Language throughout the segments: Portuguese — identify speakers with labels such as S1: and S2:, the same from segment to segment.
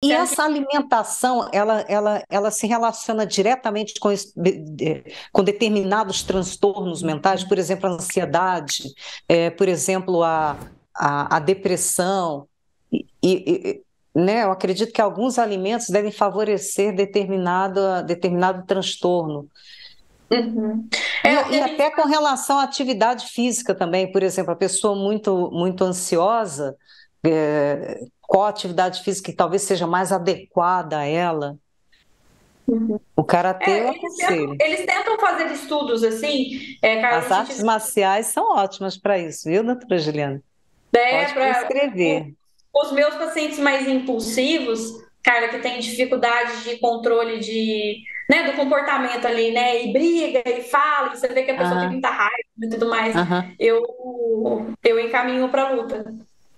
S1: E
S2: Sendo que
S1: essa alimentação, ela se relaciona diretamente com determinados transtornos mentais, por exemplo, a ansiedade, por exemplo, a depressão, né? Eu acredito que alguns alimentos devem favorecer determinado transtorno.
S2: Uhum.
S1: E,
S2: O que
S1: e
S2: a gente
S1: até com relação à atividade física também, por exemplo, a pessoa muito ansiosa, qual a atividade física que talvez seja mais adequada a ela?
S2: Uhum.
S1: O karatê eu
S2: Eles tentam,
S1: aconselho.
S2: eles tentam fazer estudos assim, Carla,
S1: As
S2: no sentido
S1: artes marciais são ótimas para isso, viu, doutora Juliana? Pode
S2: para
S1: prescrever.
S2: os meus pacientes mais impulsivos, Carla, que tem dificuldade de controle do comportamento ali, né? E briga e fala, e você vê que a pessoa tem
S1: Aham,
S2: muita raiva e tudo mais,
S1: aham,
S2: eu, eu encaminho para luta,
S1: para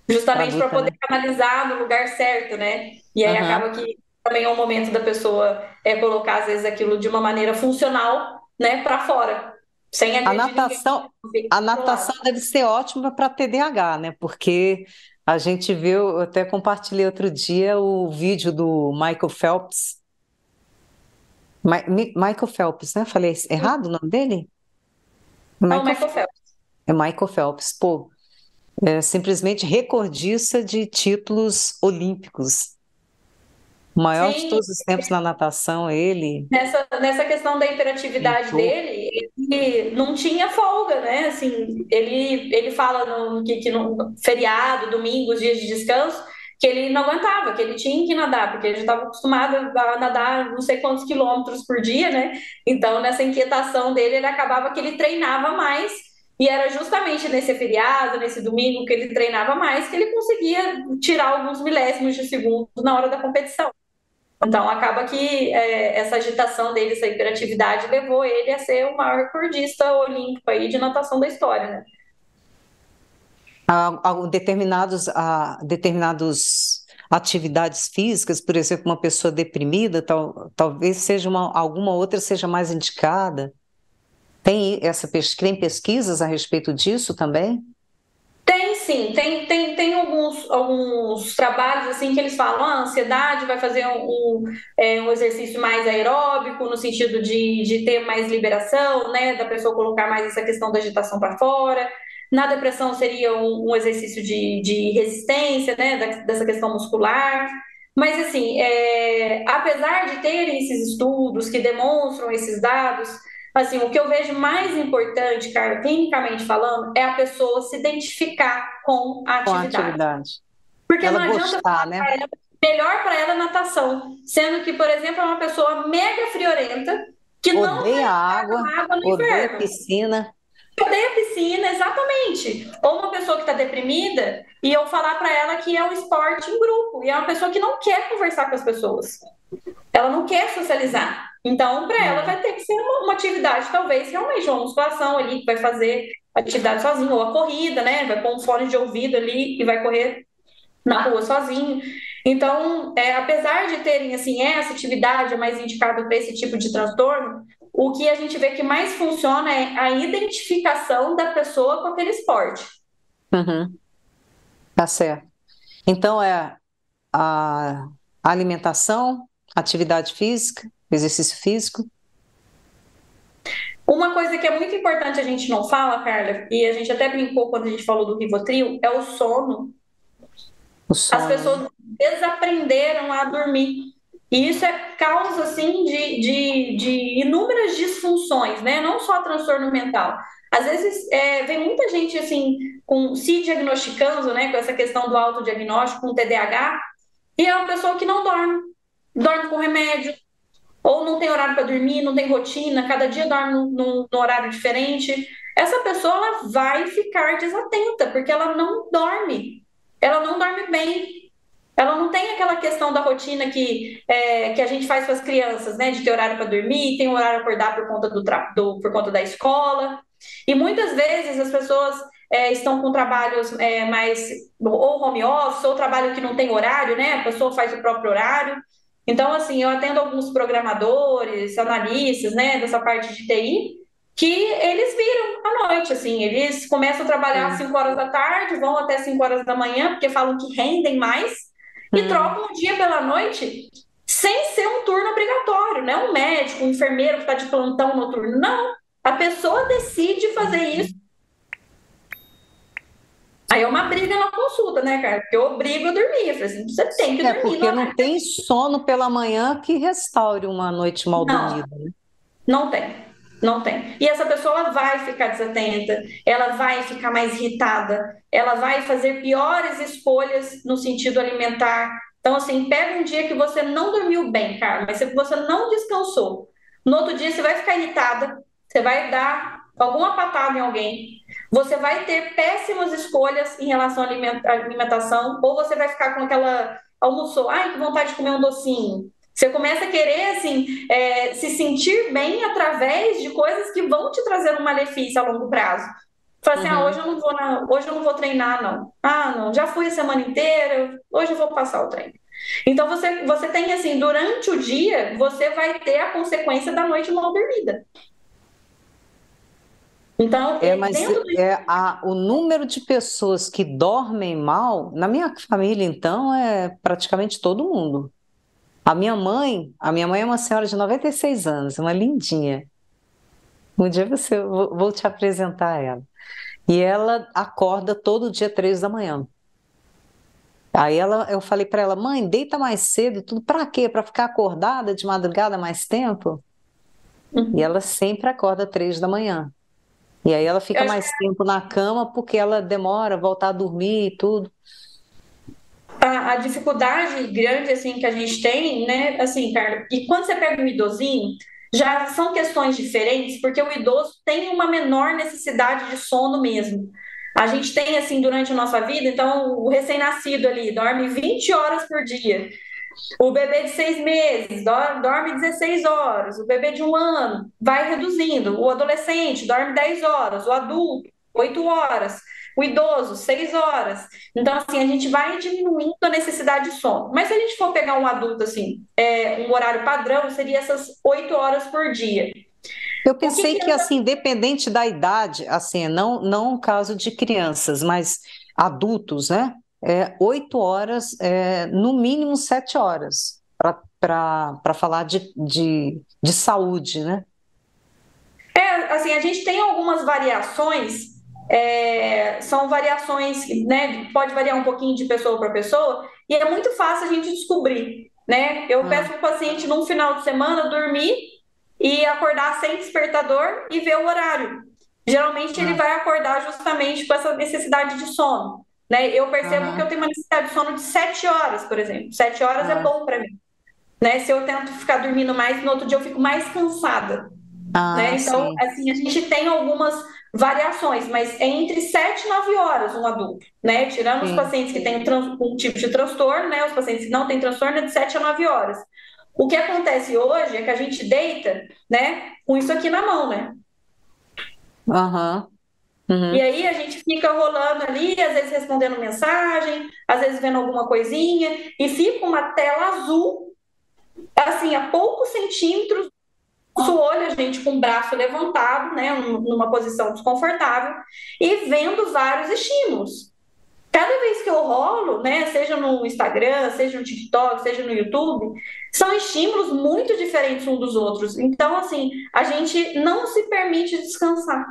S2: justamente para
S1: luta,
S2: poder
S1: né?
S2: canalizar no lugar certo, né? E aí acaba
S1: Aham.
S2: que também é um momento da pessoa colocar, às vezes, aquilo de uma maneira funcional, né, para fora, sem
S1: A
S2: agredir ninguém,
S1: natação,
S2: fica
S1: a
S2: controlado.
S1: natação deve ser ótima para TDAH, né? Porque a gente viu, eu até compartilhei outro dia o vídeo do Michael Phelps. Michael Phelps, né? Falei errado o nome dele?
S2: Então,
S1: Michael
S2: Michael
S1: Phelps.
S2: Phelps.
S1: É Michael Phelps. Pô, é simplesmente recordista de títulos olímpicos. O maior de
S2: Sim,
S1: todos os tempos na natação, ele
S2: nessa questão da hiperatividade
S1: mentor.
S2: dele, ele não tinha folga, né? Assim, ele fala que no feriado, domingo, os dias de descanso, que ele não aguentava, que ele tinha que nadar, porque ele já estava acostumado a nadar não sei quantos quilômetros por dia, né? Então, nessa inquietação dele, ele acabava que ele treinava mais, e era justamente nesse feriado, nesse domingo, que ele treinava mais, que ele conseguia tirar alguns milésimos de segundo na hora da competição. Então, acaba que essa agitação dele, essa hiperatividade, levou ele a ser o maior recordista olímpico aí de natação da história, né?
S1: Determinados atividades físicas, por exemplo, uma pessoa deprimida, talvez seja alguma outra seja mais indicada. Tem pesquisas a respeito disso também?
S2: Tem sim, tem alguns trabalhos assim que eles falam, a ansiedade vai fazer um exercício mais aeróbico, no sentido de ter mais liberação, né? Da pessoa colocar mais essa questão da agitação para fora. Na depressão seria um exercício de resistência, né? Dessa questão muscular. Mas assim, apesar de terem esses estudos que demonstram esses dados, assim, o que eu vejo mais importante, cara, clinicamente falando, é a pessoa se identificar com a
S1: Com a
S2: atividade.
S1: atividade.
S2: Porque
S1: Ela
S2: não adianta
S1: gostar,
S2: falar
S1: né?
S2: para ela, melhor para ela é natação, sendo que, por exemplo, é uma pessoa mega friorenta que não vai
S1: Odeia
S2: entrar
S1: água,
S2: na água no
S1: odeia
S2: inverno.
S1: piscina.
S2: Odeia piscina, exatamente. Ou uma pessoa que está deprimida e eu falar para ela que é um esporte em grupo e é uma pessoa que não quer conversar com as pessoas. Ela não quer socializar. Então, para ela,
S1: Hum.
S2: vai ter que ser uma atividade, talvez realmente uma musculação ali, que vai fazer atividade sozinho, ou a corrida, né? Vai pôr um fone de ouvido ali e vai correr na rua sozinho. Então, apesar de terem assim essa atividade é mais indicada para esse tipo de transtorno, o que a gente vê que mais funciona é a identificação da pessoa com aquele esporte.
S1: Uhum, tá certo. Então é a alimentação, atividade física, exercício físico,
S2: Uma coisa que é muito importante a gente não fala, Carla, e a gente até brincou quando a gente falou do Rivotril, é o sono.
S1: o
S2: As
S1: sono, né?
S2: pessoas desaprenderam a dormir. E isso é causa, assim, de inúmeras disfunções, né? Não só transtorno mental. Às vezes, vem muita gente, assim, se diagnosticando, né? Com essa questão do autodiagnóstico, com TDAH, e é uma pessoa que não dorme. Dorme com remédio, ou não tem horário para dormir, não tem rotina, cada dia dorme num horário diferente. Essa pessoa, ela vai ficar desatenta, porque ela não dorme. Ela não dorme bem. Ela não tem aquela questão da rotina que a gente faz com as crianças, né? De ter horário para dormir, tem horário para acordar por conta, por conta da escola. E muitas vezes as pessoas estão com trabalhos mais, ou home office, ou trabalho que não tem horário, né? A pessoa faz o próprio horário. Então, assim, eu atendo alguns programadores, analistas, né? Dessa parte de TI, que eles viram à noite, assim, eles começam a trabalhar às
S1: Sim.
S2: 5 horas da tarde, vão até 5 horas da manhã, porque falam que rendem mais, e
S1: Hum.
S2: troca um dia pela noite sem ser um turno obrigatório, não é um médico, um enfermeiro que está de plantão noturno, não. A pessoa decide fazer isso. Aí é uma briga na consulta, né, cara? Porque eu obrigo a dormir. Eu falei assim, você tem que
S1: É,
S2: dormir no
S1: porque não
S2: horário.
S1: tem sono pela manhã que restaure uma noite mal
S2: Não,
S1: dormida, né?
S2: não tem. Não tem. E essa pessoa ela vai ficar desatenta, ela vai ficar mais irritada, ela vai fazer piores escolhas no sentido alimentar. Então, assim, pega um dia que você não dormiu bem, cara, mas se você não descansou. No outro dia você vai ficar irritada, você vai dar alguma patada em alguém, você vai ter péssimas escolhas em relação à alimentação, ou você vai ficar com aquela almoçou, ai, que vontade de comer um docinho. Você começa a querer, assim, se sentir bem através de coisas que vão te trazer um malefício a longo prazo. Fala assim, ah,
S1: Uhum.
S2: hoje eu não vou treinar, não. Ah, não, já fui a semana inteira, hoje eu vou passar o treino. Então você tem assim, durante o dia, você vai ter a consequência da noite mal dormida. Então,
S1: Mas
S2: dentro do
S1: o número de pessoas que dormem mal, na minha família, então, é praticamente todo mundo. A minha mãe é uma senhora de 96 anos, uma lindinha. Um dia vou te apresentar ela. E ela acorda todo dia 3 da manhã. Aí eu falei para ela, mãe, deita mais cedo e tudo, para quê? Para ficar acordada de madrugada mais tempo? E ela sempre acorda 3 da manhã. E aí ela
S2: eu
S1: fica
S2: acho
S1: mais tempo na cama porque ela demora a voltar a dormir e tudo.
S2: a dificuldade grande assim que a gente tem, né? Assim, Carla, e quando você pega um idosinho, já são questões diferentes, porque o idoso tem uma menor necessidade de sono mesmo. A gente tem, assim, durante a nossa vida, então, o recém-nascido ali dorme 20 horas por dia. O bebê de 6 meses dorme 16 horas. O bebê de 1 ano vai reduzindo. O adolescente dorme 10 horas. O adulto, 8 horas. O idoso, 6 horas. Então, assim, a gente vai diminuindo a necessidade de sono. Mas se a gente for pegar um adulto, assim, um horário padrão, seria essas 8 horas por dia.
S1: Eu
S2: O que
S1: pensei
S2: que
S1: que, assim, independente da idade, assim, não o caso de crianças, mas adultos, né? 8 horas, no mínimo 7 horas, para falar de saúde, né?
S2: assim, a gente tem algumas variações, são variações, né? Pode variar um pouquinho de pessoa para pessoa, e é muito fácil a gente descobrir, né? Eu peço
S1: Ah,
S2: para o paciente num final de semana dormir e acordar sem despertador e ver o horário. Geralmente ele
S1: ah,
S2: vai acordar justamente com essa necessidade de sono, né? Eu percebo que eu
S1: aham,
S2: tenho uma necessidade de sono de 7 horas, por exemplo. 7 horas é
S1: ah,
S2: bom para mim, né? Se eu tento ficar dormindo mais, no outro dia eu fico mais cansada, né? Então,
S1: sim,
S2: assim, a gente tem algumas variações, mas é entre 7 e 9 horas um adulto, né? Tirando os
S1: sim.
S2: pacientes que têm um tipo de transtorno, né? Os pacientes que não têm transtorno é de 7 a 9 horas. O que acontece hoje é que a gente deita, né, com isso aqui na mão, né?
S1: Aham,
S2: E
S1: uhum.
S2: aí a gente fica rolando ali, às vezes respondendo mensagem, às vezes vendo alguma coisinha, e fica uma tela azul, assim, a poucos centímetros nosso olho, a gente com o braço levantado, né, numa posição desconfortável, e vendo vários estímulos. Cada vez que eu rolo, né, seja no Instagram, seja no TikTok, seja no YouTube, são estímulos muito diferentes uns dos outros. Então, assim, a gente não se permite descansar.